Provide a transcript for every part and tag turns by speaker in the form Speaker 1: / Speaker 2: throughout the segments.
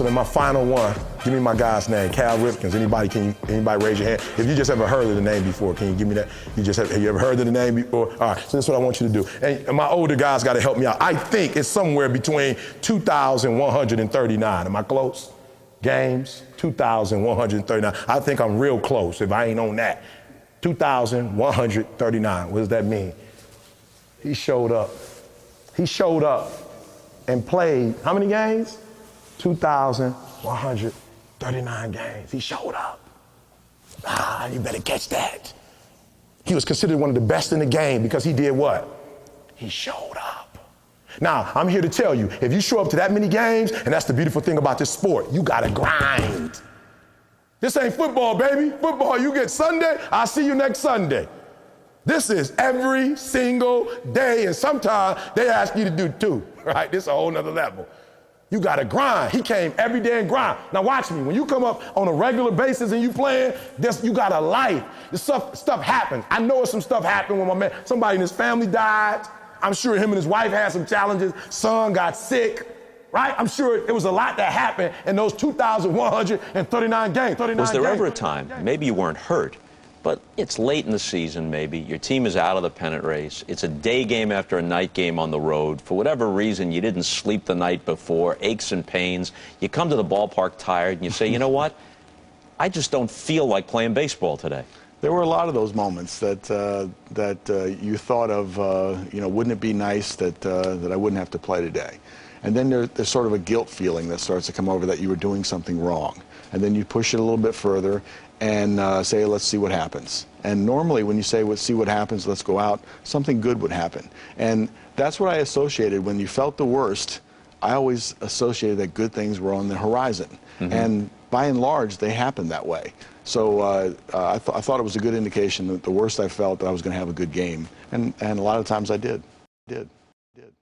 Speaker 1: Awesome, and my final one, give me my guy's name, Cal Ripkins. Anybody raise your hand? If you just ever heard of the name before, can you give me that? Have you ever heard of the name before? All right, so this is what I want you to do. And my older guys gotta help me out. I think it's somewhere between 2,139. Am I close? Games, 2,139. I think I'm real close if I ain't on that. 2,139, what does that mean? He showed up. He showed up and played, how many games? 2,139 games. He showed up. You better catch that. He was considered one of the best in the game because he did what? He showed up. Now, I'm here to tell you, if you show up to that many games, and that's the beautiful thing about this sport, you gotta grind. This ain't football, baby. Football, you get Sunday, I'll see you next Sunday. This is every single day, and sometimes they ask you to do two, right? This is a whole nother level. You gotta grind. He came every day and grind. Now watch me, when you come up on a regular basis and you playing, you got a life. This stuff happens. I know some stuff happened when my man, somebody in his family died. I'm sure him and his wife had some challenges. Son got sick, right? I'm sure it was a lot that happened in those 2,139 games.
Speaker 2: Was there ever a time, maybe you weren't hurt, but it's late in the season maybe, your team is out of the pennant race, it's a day game after a night game on the road, for whatever reason you didn't sleep the night before, aches and pains, you come to the ballpark tired and you say, you know what, I just don't feel like playing baseball today?
Speaker 3: There were a lot of those moments that you thought of, wouldn't it be nice that I wouldn't have to play today? And then there's sort of a guilt feeling that starts to come over that you were doing something wrong. And then you push it a little bit further and say, let's see what happens. And normally when you say, let's see what happens, let's go out, something good would happen. And that's what I associated. When you felt the worst, I always associated that good things were on the horizon. Mm-hmm. And by and large, they happened that way. So I thought it was a good indication that the worst I felt, that I was going to have a good game. And a lot of times I did.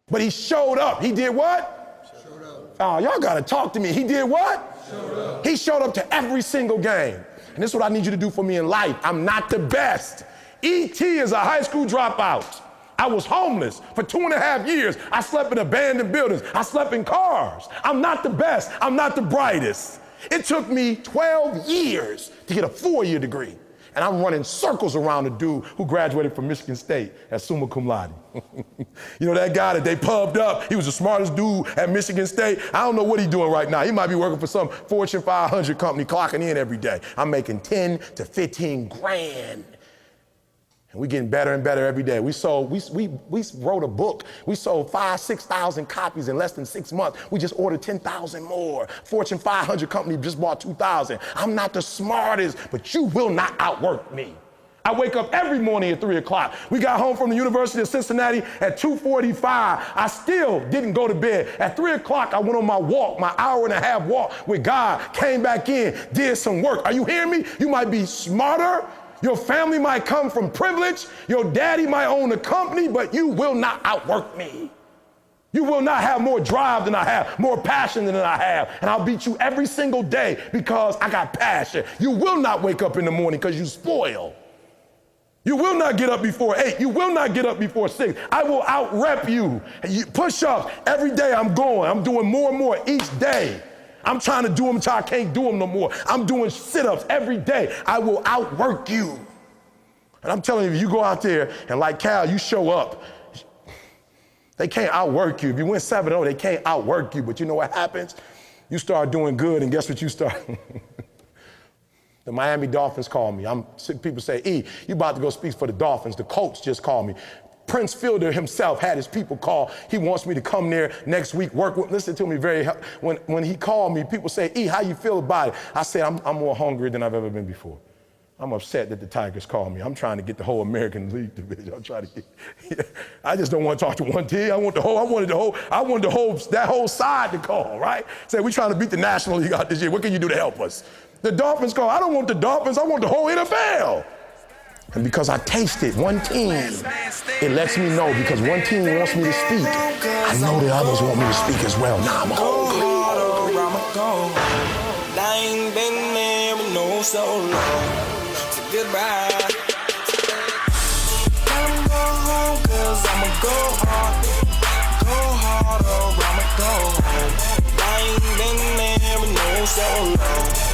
Speaker 1: But he showed up. He did what?
Speaker 4: Showed up.
Speaker 1: Oh, y'all got to talk to me. He did what?
Speaker 4: Showed up.
Speaker 1: He showed up to every single game. And this is what I need you to do for me in life. I'm not the best. E.T. is a high school dropout. I was homeless for 2.5 years. I slept in abandoned buildings. I slept in cars. I'm not the best. I'm not the brightest. It took me 12 years to get a 4-year degree. And I'm running circles around the dude who graduated from Michigan State as summa cum laude. You know that guy that they pubbed up? He was the smartest dude at Michigan State. I don't know what he's doing right now. He might be working for some Fortune 500 company, clocking in every day. I'm making 10 to 15 grand. And we're getting better and better every day. We wrote a book. We sold 5,000, 6,000 copies in less than 6 months. We just ordered 10,000 more. Fortune 500 company just bought 2,000. I'm not the smartest, but you will not outwork me. I wake up every morning at 3 o'clock. We got home from the University of Cincinnati at 2:45. I still didn't go to bed. At 3 o'clock, I went on my walk, my 1.5-hour walk with God, came back in, did some work. Are you hearing me? You might be smarter. Your family might come from privilege. Your daddy might own a company, but you will not outwork me. You will not have more drive than I have, more passion than I have. And I'll beat you every single day because I got passion. You will not wake up in the morning because you spoil. You will not get up before 8. You will not get up before 6. I will out-rep you. Push-ups, every day I'm going. I'm doing more and more each day. I'm trying to do them until I can't do them no more. I'm doing sit-ups every day. I will outwork you. And I'm telling you, if you go out there and like Cal, you show up, they can't outwork you. If you win 7-0, they can't outwork you. But you know what happens? You start doing good, and guess what you start? The Miami Dolphins call me. People say, E, you about to go speak for the Dolphins. The Colts just called me. Prince Fielder himself had his people call. He wants me to come there next week, work with. Listen to me when he called me, people say, E, how you feel about it? I said, I'm more hungry than I've ever been before. I'm upset that the Tigers called me. I'm trying to get the whole American League division. I'm trying to get, I just don't want to talk to one team. I wanted that whole side to call, right? Say, we're trying to beat the National League out this year. What can you do to help us? The Dolphins call. I don't want the Dolphins. I want the whole NFL. And because I tasted one team, it lets me know because one team wants me to speak. I know the others want me to speak as well. Now I'm hungry.
Speaker 5: I ain't been there but no so long. So goodbye. I'ma go home cause I'ma go hard. Go hard or I'ma go home. I ain't been there but no so long.